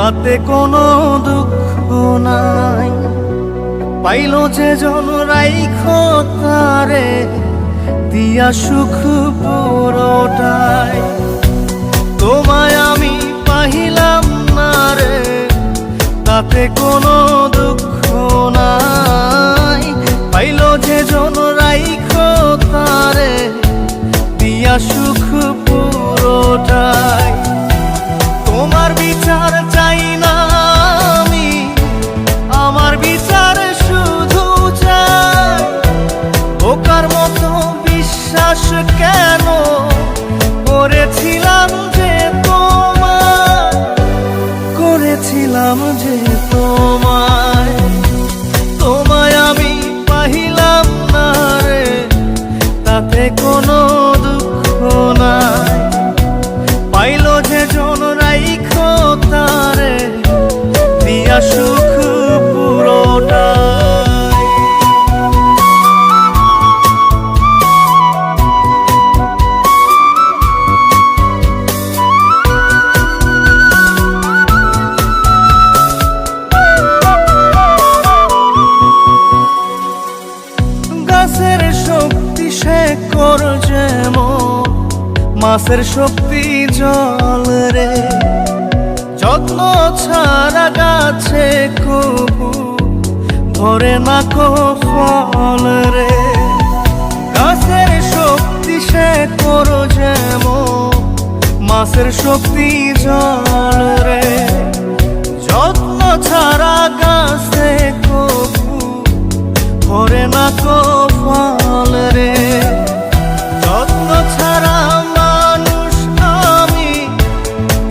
তাতে কোনো দুঃখ নাই। পাইলো যে জন রাইখো তারে দিয়া সুখ পুরোটাই। তোমায় আমি পাহিলাম না রে, তাতে কোনো দুঃখ নাই। পাইলো যে জন রাইখো তারে দিয়া সুখ পুরোটাই। তোমার বিচার চাই না আমি, আমার বিচার শুধু চাই। বোকার মতো বিশ্বাস কেন করেছিলাম যে তোমায়, করেছিলাম যে তোমায়। তোমায় আমি পাহিলাম না রে, তাতে কোনো দুঃখ নাই। পাইলো যে জন রাইখো তারে দিয়া সুখ পুরোটাই। গাছের শক্তি শেকর যেমন, মাছের শক্তি জল রে। যত্ন ছাড়া গাছে কবু ধরে না কো ফল রে। গাছের শক্তি শেকর যেমন, মাছের শক্তি জল রে। যত্ন ছাড়া গাছে কবু ধরে না কো ফল রে। যত্ন ছাড়া মানুষ আমি,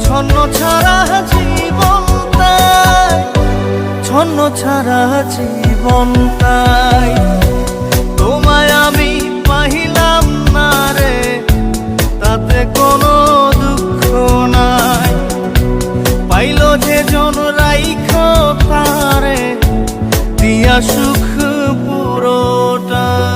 ছন্ন ছাড়া জীবন তাই, ছন্ন ছাড়া জীবন তাই। তোমায় আমি পাহিলাম না রে, তাতে কোনো দুঃখ নাই। পাইলো যে জন রাইখো তারে দিয়া সুখ পুরোটাই।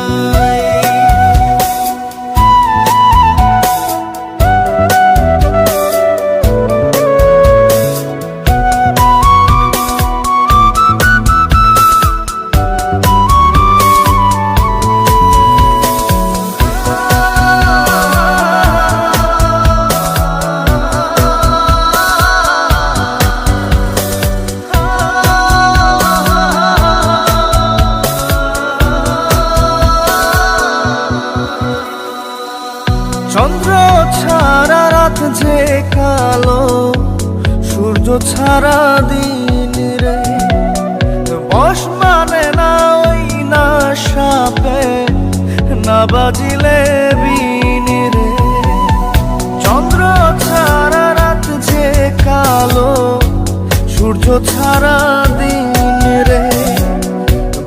চন্দ্র ছাড়া রাত যে কালো, সূর্য ছাড়া দিন রে। বশ মানে না ওই না সাপে, না বাজিলে বিন রে। চন্দ্র ছাড়া রাত যে কালো, সূর্য ছাড়া দিন রে।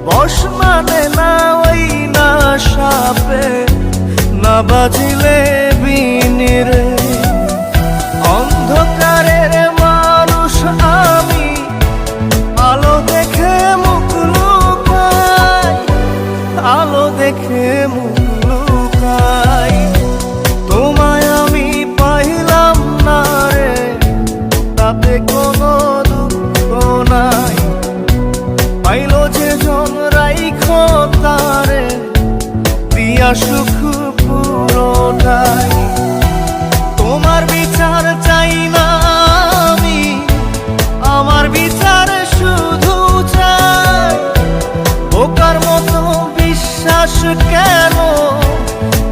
বশ মানে না ওই না সাপে, না বাজিলে বিন রে। অন্ধকারের মানুষ আমি, আলো দেখে মুখ লুকাই, আলো দেখে মুখ লুকাই। তোমায় আমি পাইলাম না রে, তাতে কোনো দুঃখ নাই। পাইলো যে জন রাইখো তারে দিয়া সুখ পুরোটাই। তোমার বিচার চাই না আমি, আমার বিচার শুধু চাই। বোকার মতো বিশ্বাস কেন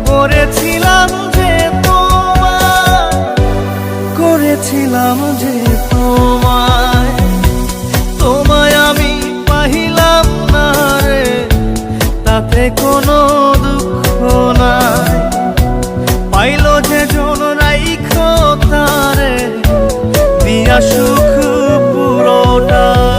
করেছিলাম যে তোমায়, করেছিলাম যে তোমায়। তোমায় আমি পাহিলাম না রে, তাতে কোনো দুঃখ নাই। পাইলো যে জন রাইখো তারে দিয়া সুখ পুরোটাই।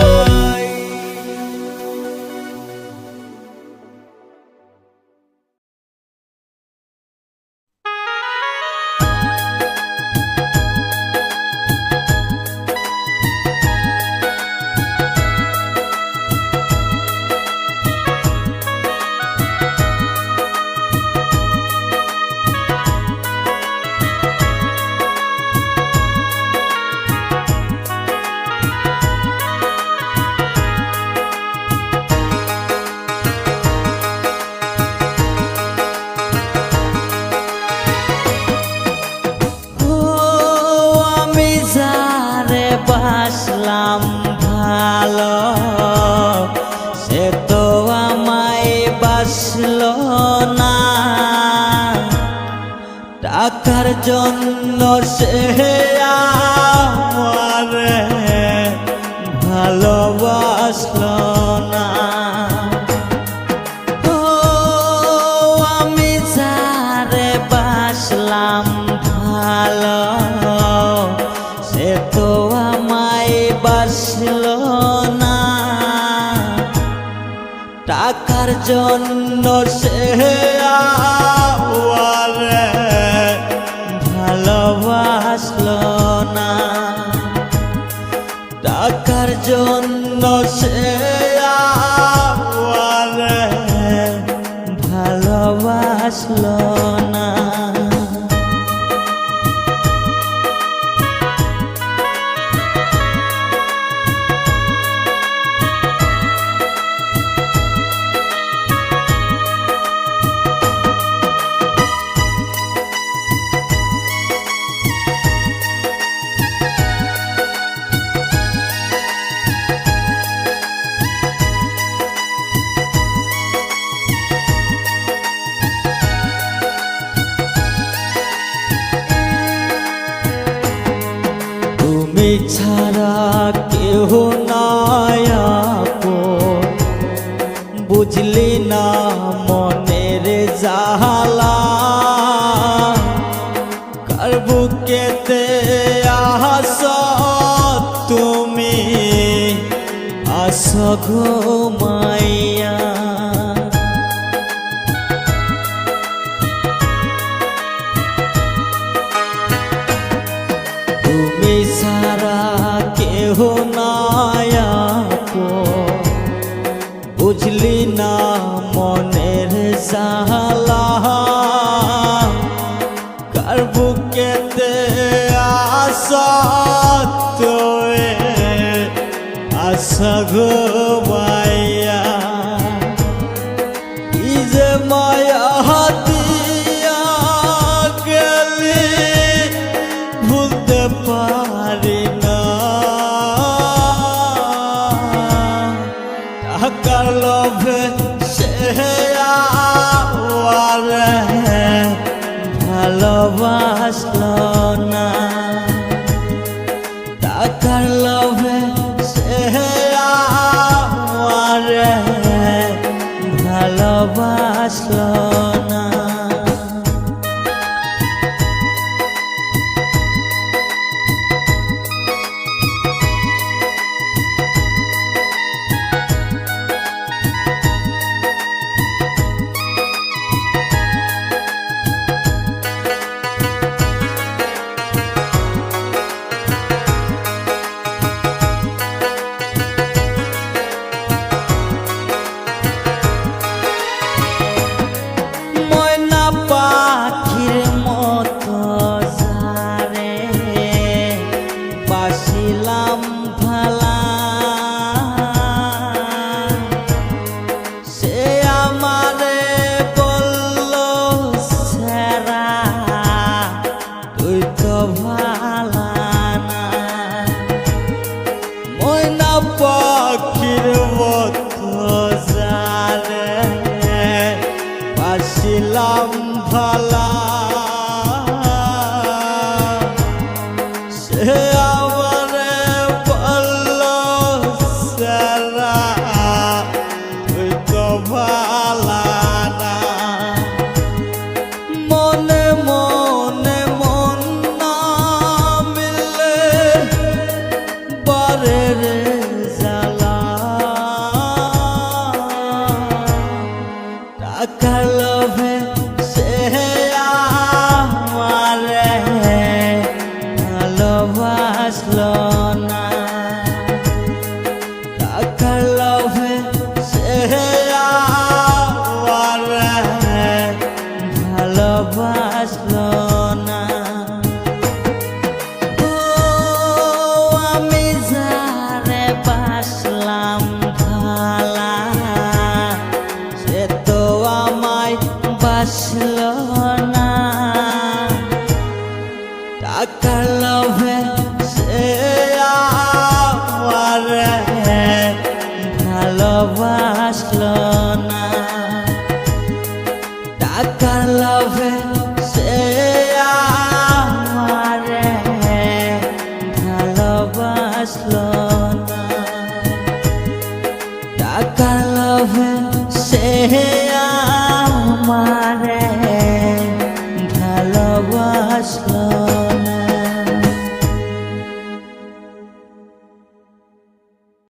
টাকার জন্য সে আমারে ভালোবাসলো না। ও আমি যারে বাসলাম ভালো, সে তো আমায় বাসলো না। টাকার জন্য সে আমারে ভালোবাসলো না। টাকার জন্য সে আমারে ভালোবাসলো না। তুমি ছাড়া কেহ নাই আপন, বুঝলি না মনের জালা। কার বুকেতে আস তুমি আস ঘুমাইয়া। তুমি সারা কেহ নাই আপন, বুঝলি না মনের জালা। কার বুকেতে আশা তোয়ে আশা ঘুমাইয়া। কি যে মায়া দিয়া গেলি ভুলতে পারি না। টাকার লোভে সে আমারে ভালোবাসলো না। টাকার লোভে সে আমারে ভালোবাসলো না। ময়না পাখির মতো যারে বাসিলাম ভালা, সে আমারে বলল সেরা তুই তো ভালা না। ময়না পাখির মতো যারে বাসিলাম ভালা, সে আমারে বলল সেরা তুই তো ভালা না। মনে মনে মন না মিলে বারে রে জ্বালা। টাকার লোভে সে আমারে ভালোবাসলো না। টাকার লোভে সে আমারে ভালোবাসলো না। ও আমি যারে বাসলাম ভালা, সে তো আমায় বাসলো না। টাকার লোভে সে আমারে ভালোবাসলো না। টাকার লোভে সে বাসলো